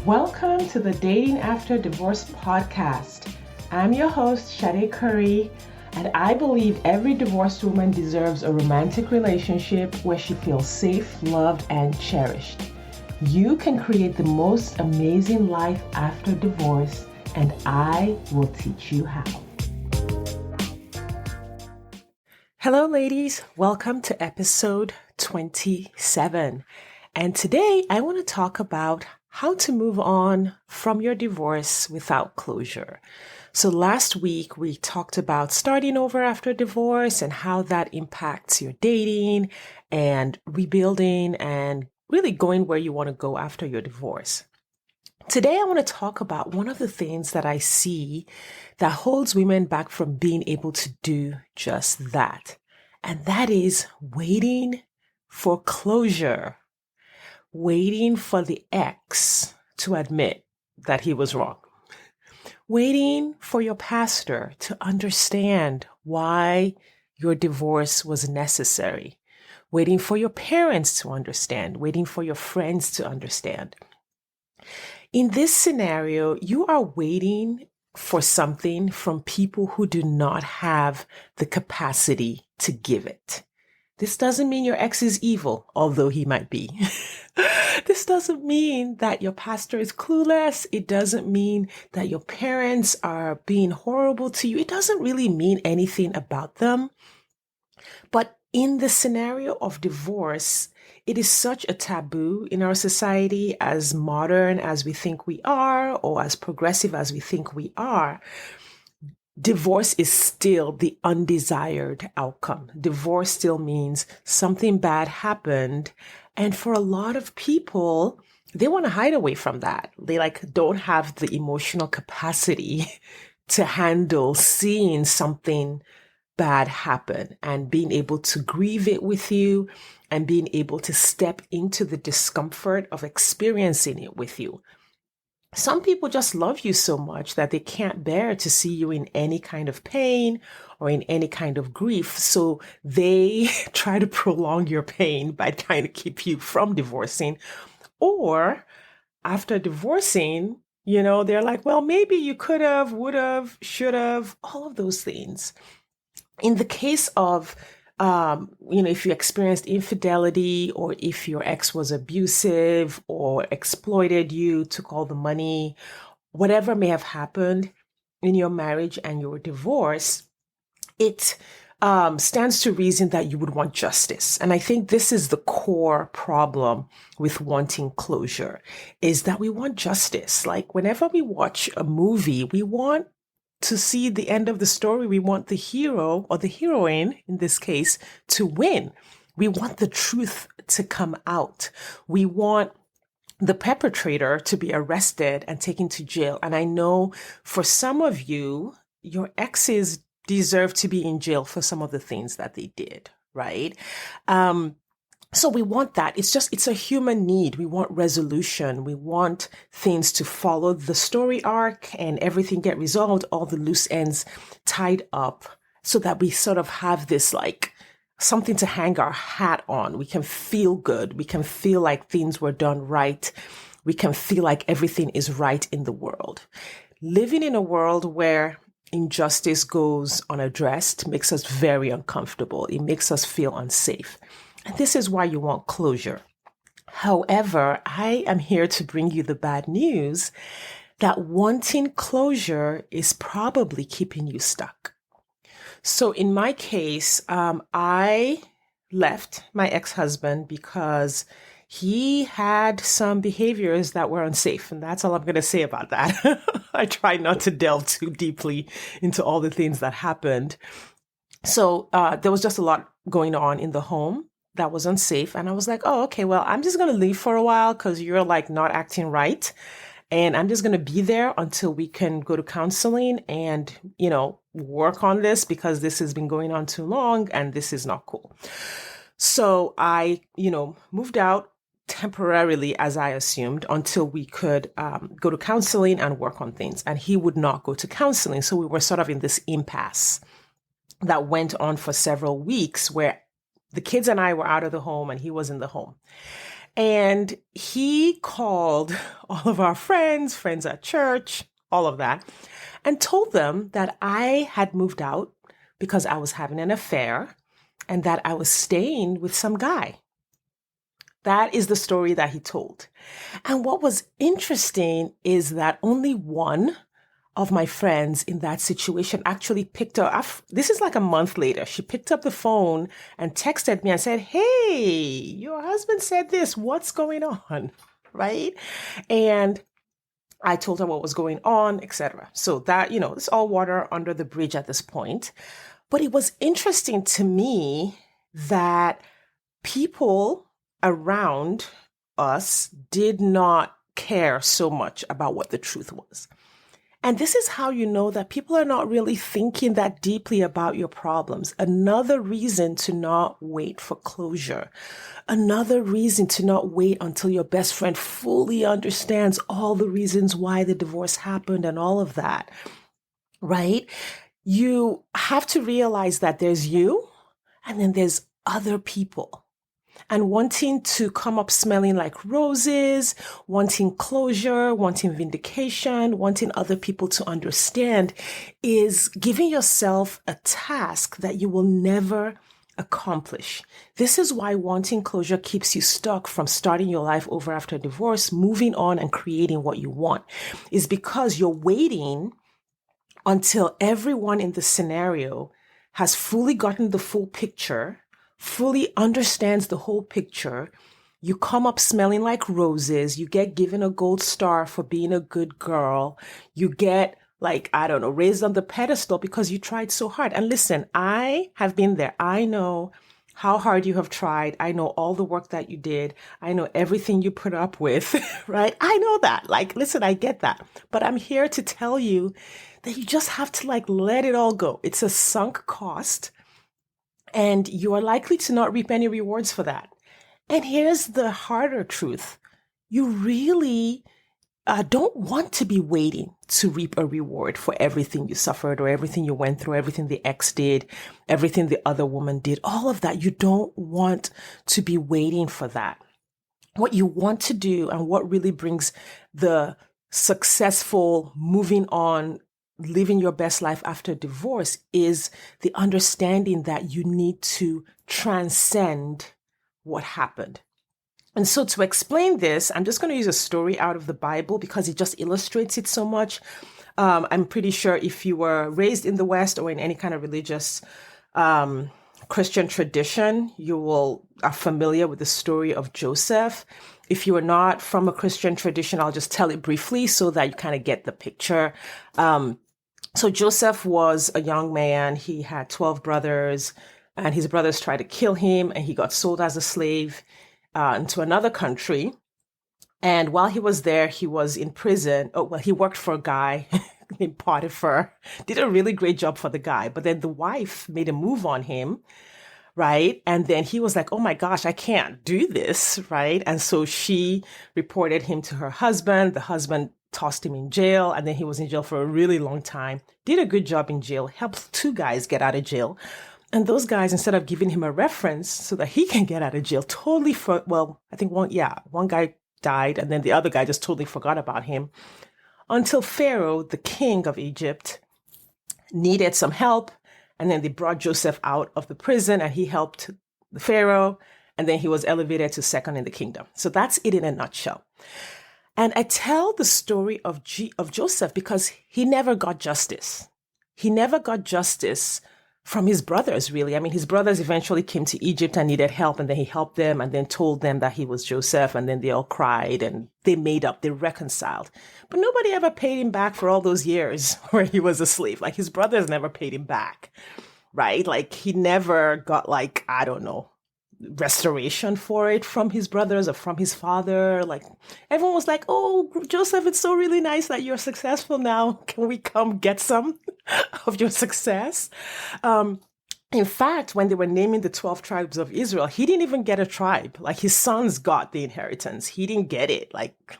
Welcome to the Dating After Divorce podcast. I'm your host, Sade Curry, and I believe every divorced woman deserves a romantic relationship where she feels safe, loved, and cherished. You can create the most amazing life after divorce, and I will teach you how. Hello, ladies. Welcome to episode 27. And today I want to talk about how to move on from your divorce without closure. So last week we talked about starting over after divorce and how that impacts your dating and rebuilding and really going where you want to go after your divorce. Today I want to talk about one of the things that I see that holds women back from being able to do just that. And that is waiting for closure. Waiting for the ex to admit that he was wrong. Waiting for your pastor to understand why your divorce was necessary. Waiting for your parents to understand. Waiting for your friends to understand. In this scenario, you are waiting for something from people who do not have the capacity to give it. This doesn't mean your ex is evil, although he might be. This doesn't mean that your pastor is clueless. It doesn't mean that your parents are being horrible to you. It doesn't really mean anything about them. But in the scenario of divorce, it is such a taboo in our society, as modern as we think we are, or as progressive as we think we are. Divorce is still the undesired outcome. Divorce still means something bad happened. And for a lot of people, they want to hide away from that. They don't have the emotional capacity to handle seeing something bad happen and being able to grieve it with you and being able to step into the discomfort of experiencing it with you. Some people just love you so much that they can't bear to see you in any kind of pain or in any kind of grief. So they try to prolong your pain by trying to keep you from divorcing. Or after divorcing, they're like, well, maybe you could have, would have, should have, all of those things. In the case of if you experienced infidelity, or if your ex was abusive or exploited you, took all the money, whatever may have happened in your marriage and your divorce, it stands to reason that you would want justice. And I think this is the core problem with wanting closure, is that we want justice. Like whenever we watch a movie, we want to see the end of the story. We want the hero or the heroine, in this case, to win. We want the truth to come out. We want the perpetrator to be arrested and taken to jail. And I know for some of you, your exes deserve to be in jail for some of the things that they did, right? So we want that. It's a human need. We want resolution. We want things to follow the story arc and everything get resolved, all the loose ends tied up, so that we sort of have this something to hang our hat on. We can feel good. We can feel like things were done right. We can feel like everything is right in the world. Living in a world where injustice goes unaddressed makes us very uncomfortable. It makes us feel unsafe. And this is why you want closure. However, I am here to bring you the bad news that wanting closure is probably keeping you stuck. So in my case, I left my ex-husband because he had some behaviors that were unsafe. And that's all I'm going to say about that. I try not to delve too deeply into all the things that happened. So there was just a lot going on in the home that was unsafe. And I was like, oh, okay, well, I'm just going to leave for a while because you're not acting right. And I'm just going to be there until we can go to counseling and, work on this, because this has been going on too long and this is not cool. So I, moved out temporarily, as I assumed, until we could go to counseling and work on things. And he would not go to counseling. So we were sort of in this impasse that went on for several weeks, where the kids and I were out of the home and he was in the home. And he called all of our friends at church, all of that, and told them that I had moved out because I was having an affair and that I was staying with some guy. That is the story that he told. And what was interesting is that only one of my friends in that situation actually picked up. This is like a month later. She picked up the phone and texted me and said, "Hey, your husband said this. What's going on?" Right? And I told her what was going on, etc. So that, it's all water under the bridge at this point. But it was interesting to me that people around us did not care so much about what the truth was. And this is how you know that people are not really thinking that deeply about your problems. Another reason to not wait for closure. Another reason to not wait until your best friend fully understands all the reasons why the divorce happened and all of that, right? You have to realize that there's you and then there's other people. And wanting to come up smelling like roses, wanting closure, wanting vindication, wanting other people to understand is giving yourself a task that you will never accomplish. This is why wanting closure keeps you stuck from starting your life over after divorce, moving on and creating what you want. Is because you're waiting until everyone in the scenario has fully gotten the full picture, fully understands the whole picture. You come up smelling like roses. You get given a gold star for being a good girl. You get raised on the pedestal because you tried so hard. And listen, I have been there. I know how hard you have tried. I know all the work that you did. I know everything you put up with, right? I know that. Listen, I get that. But I'm here to tell you that you just have to let it all go. It's a sunk cost. And you are likely to not reap any rewards for that. And here's the harder truth. You really don't want to be waiting to reap a reward for everything you suffered or everything you went through, everything the ex did, everything the other woman did, all of that. You don't want to be waiting for that. What you want to do and what really brings the successful moving on, living your best life after divorce is the understanding that you need to transcend what happened. And so to explain this, I'm just going to use a story out of the Bible because it just illustrates it so much. I'm pretty sure if you were raised in the West or in any kind of religious Christian tradition, you are familiar with the story of Joseph. If you are not from a Christian tradition, I'll just tell it briefly so that you kind of get the picture. So Joseph was a young man. He had 12 brothers, and his brothers tried to kill him, and he got sold as a slave into another country. And while he was there, he was in prison. He worked for a guy named Potiphar, did a really great job for the guy. But then the wife made a move on him, right? And then he was like, "Oh my gosh, I can't do this," right? And so she reported him to her husband. The husband tossed him in jail, and then he was in jail for a really long time. Did a good job in jail, helped two guys get out of jail. And those guys, instead of giving him a reference so that he can get out of jail, I think one guy died, and then the other guy just totally forgot about him. Until Pharaoh, the king of Egypt, needed some help, and then they brought Joseph out of the prison, and he helped the Pharaoh, and then he was elevated to second in the kingdom. So that's it in a nutshell. And I tell the story of Joseph because he never got justice. He never got justice from his brothers, really. I mean, his brothers eventually came to Egypt and needed help, and then he helped them and then told them that he was Joseph, and then they all cried and they made up, they reconciled. But nobody ever paid him back for all those years where he was a slave. His brothers never paid him back, right? He never got restoration for it from his brothers or from his father. Everyone was like, "Oh, Joseph, it's so really nice that you're successful now. Can we come get some of your success?" In fact, when they were naming the 12 tribes of Israel, he didn't even get a tribe. His sons got the inheritance. He didn't get it.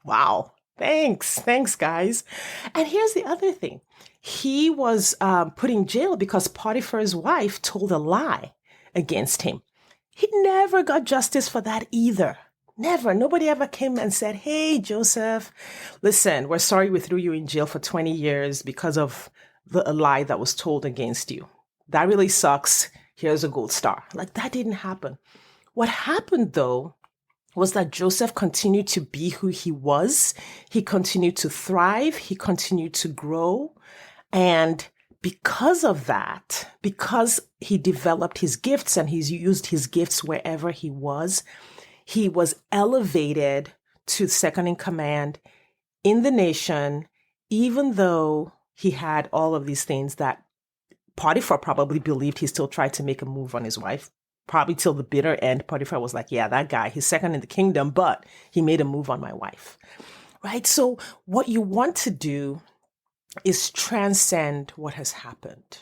Wow. Thanks, guys. And here's the other thing. He was put in jail because Potiphar's wife told a lie against him. He never got justice for that either. Never. Nobody ever came and said, hey, Joseph, listen, we're sorry we threw you in jail for 20 years because of a lie that was told against you. That really sucks. Here's a gold star. Like, that didn't happen. What happened, though, was that Joseph continued to be who he was. He continued to thrive. He continued to grow. And because of that, because he developed his gifts and he's used his gifts wherever he was elevated to second in command in the nation, even though he had all of these things that Potiphar probably believed. He still tried to make a move on his wife. Probably till the bitter end, Potiphar was like, yeah, that guy, he's second in the kingdom, but he made a move on my wife, right? So what you want to do is transcend what has happened.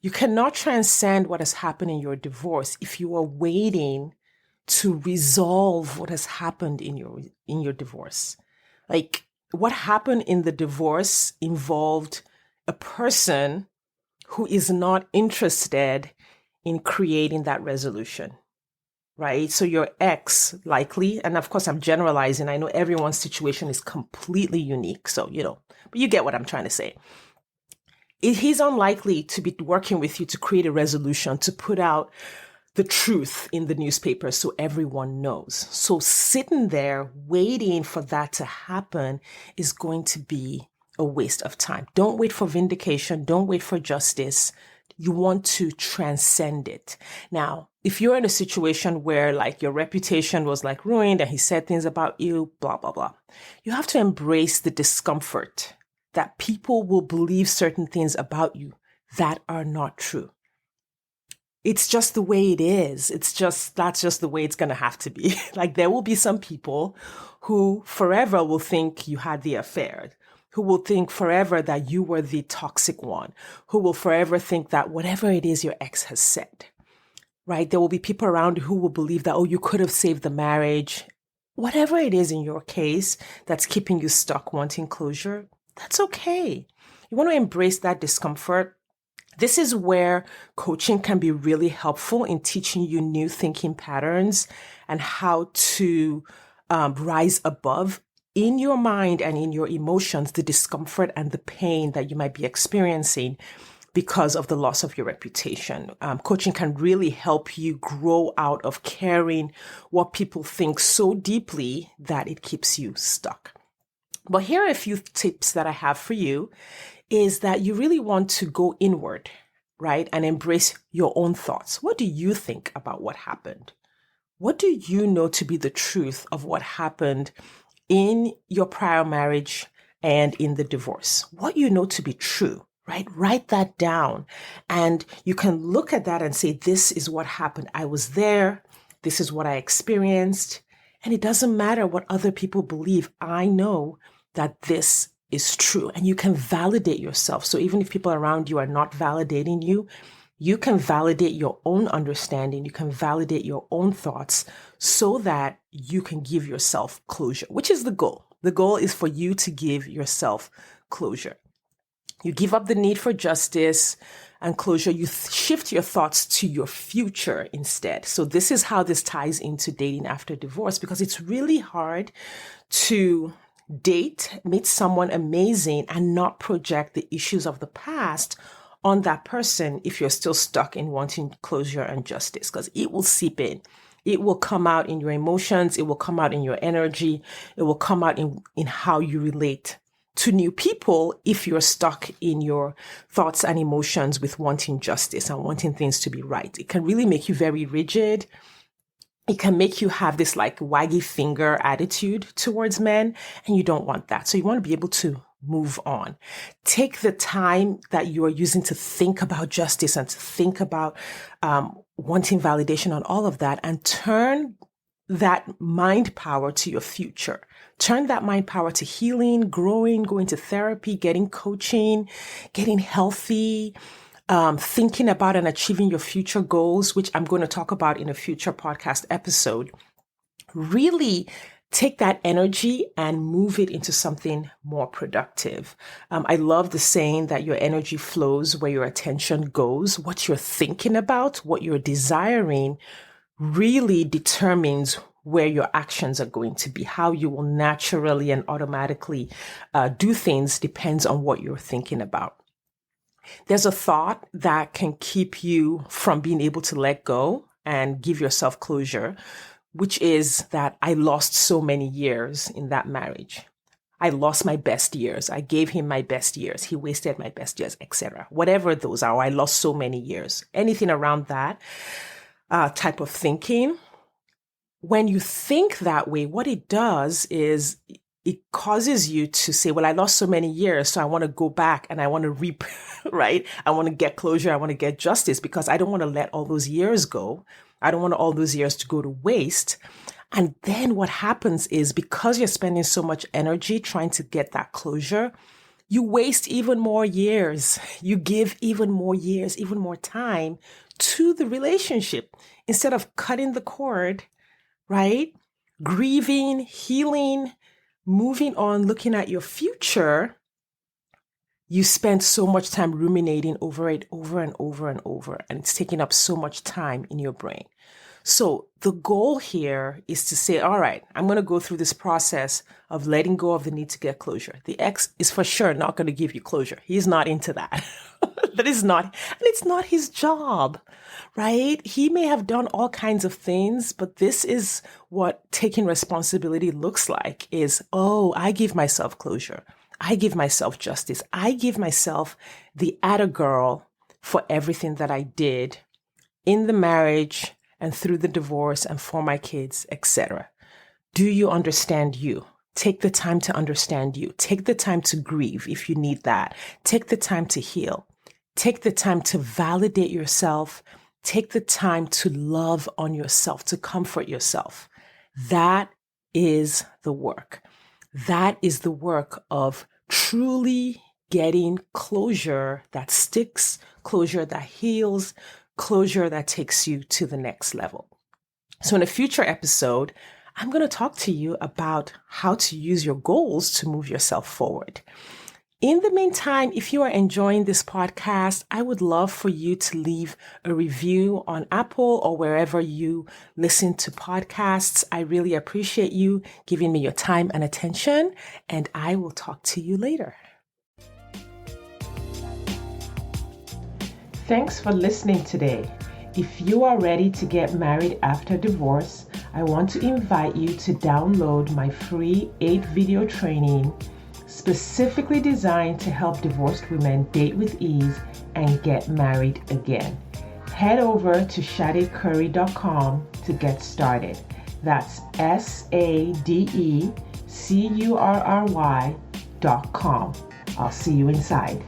You cannot transcend what has happened in your divorce if you are waiting to resolve what has happened in your divorce. Like, what happened in the divorce involved a person who is not interested in creating that resolution, right? So your ex likely, and of course I'm generalizing, I know everyone's situation is completely unique. So, but you get what I'm trying to say. He's unlikely to be working with you to create a resolution, to put out the truth in the newspaper so everyone knows. So sitting there waiting for that to happen is going to be a waste of time. Don't wait for vindication. Don't wait for justice. You want to transcend it. Now, if you're in a situation where like your reputation was like ruined and he said things about you, blah, blah, blah, you have to embrace the discomfort that people will believe certain things about you that are not true. It's just the way it is. That's just the way it's going to have to be. Like, there will be some people who forever will think you had the affair, who will think forever that you were the toxic one, who will forever think that whatever it is your ex has said, right? There will be people around who will believe that, oh, you could have saved the marriage. Whatever it is in your case that's keeping you stuck wanting closure, that's okay. You want to embrace that discomfort. This is where coaching can be really helpful in teaching you new thinking patterns and how to rise above in your mind and in your emotions, the discomfort and the pain that you might be experiencing because of the loss of your reputation. Coaching can really help you grow out of caring what people think so deeply that it keeps you stuck. But here are a few tips that I have for you is that you really want to go inward, right? And embrace your own thoughts. What do you think about what happened? What do you know to be the truth of what happened in your prior marriage and in the divorce? What you know to be true, right? Write that down. And you can look at that and say, this is what happened. I was there. This is what I experienced. And it doesn't matter what other people believe. I know that this is true, and you can validate yourself. So even if people around you are not validating you, you can validate your own understanding. You can validate your own thoughts so that you can give yourself closure, which is the goal. The goal is for you to give yourself closure. You give up the need for justice and closure. You shift your thoughts to your future instead. So this is how this ties into dating after divorce, because it's really hard to meet someone amazing and not project the issues of the past on that person if you're still stuck in wanting closure and justice, because it will seep in. It will come out in your emotions. It will come out in your energy. It will come out in how you relate to new people if you're stuck in your thoughts and emotions with wanting justice and wanting things to be right. It can really make you very rigid. It can make you have this like waggy finger attitude towards men, and you don't want that. So you want to be able to move on. Take the time that you are using to think about justice and to think about wanting validation on all of that, and turn that mind power to your future. Turn that mind power to healing, growing, going to therapy, getting coaching, getting healthy, thinking about and achieving your future goals, which I'm going to talk about in a future podcast episode. Really take that energy and move it into something more productive. I love the saying that your energy flows where your attention goes. What you're thinking about, what you're desiring really determines where your actions are going to be. How you will naturally and automatically do things depends on what you're thinking about. There's a thought that can keep you from being able to let go and give yourself closure, which is that I lost so many years in that marriage. I lost my best years. I gave him my best years. He wasted my best years, etc. Whatever those are, I lost so many years. Anything around that type of thinking. When you think that way, what it does is it causes you to say, well, I lost so many years, so I want to go back and I want to reap, right? I want to get closure. I want to get justice because I don't want to let all those years go. I don't want all those years to go to waste. And then what happens is because you're spending so much energy trying to get that closure, you waste even more years. You give even more years, even more time to the relationship instead of cutting the cord, right? Grieving, healing, moving on, looking at your future. You spend so much time ruminating over it over and over and over, and it's taking up so much time in your brain. So the goal here is to say, all right, I'm going to go through this process of letting go of the need to get closure. The ex is for sure not going to give you closure. He's not into that. That is not, and it's not his job, right? He may have done all kinds of things, but this is what taking responsibility looks like is, oh, I give myself closure. I give myself justice. I give myself the atta girl for everything that I did in the marriage and through the divorce and for my kids, etc. Do you understand you? Take the time to understand you. Take the time to grieve if you need that. Take the time to heal. Take the time to validate yourself. Take the time to love on yourself, to comfort yourself. That is the work. That is the work of truly getting closure that sticks, closure that heals, closure that takes you to the next level. So in a future episode, I'm going to talk to you about how to use your goals to move yourself forward. In the meantime, if you are enjoying this podcast, I would love for you to leave a review on Apple or wherever you listen to podcasts. I really appreciate you giving me your time and attention, and I will talk to you later. Thanks for listening today. If you are ready to get married after divorce, I want to invite you to download my free 8-video training specifically designed to help divorced women date with ease and get married again. Head over to sadecurry.com to get started. That's SADECURRY.com. I'll see you inside.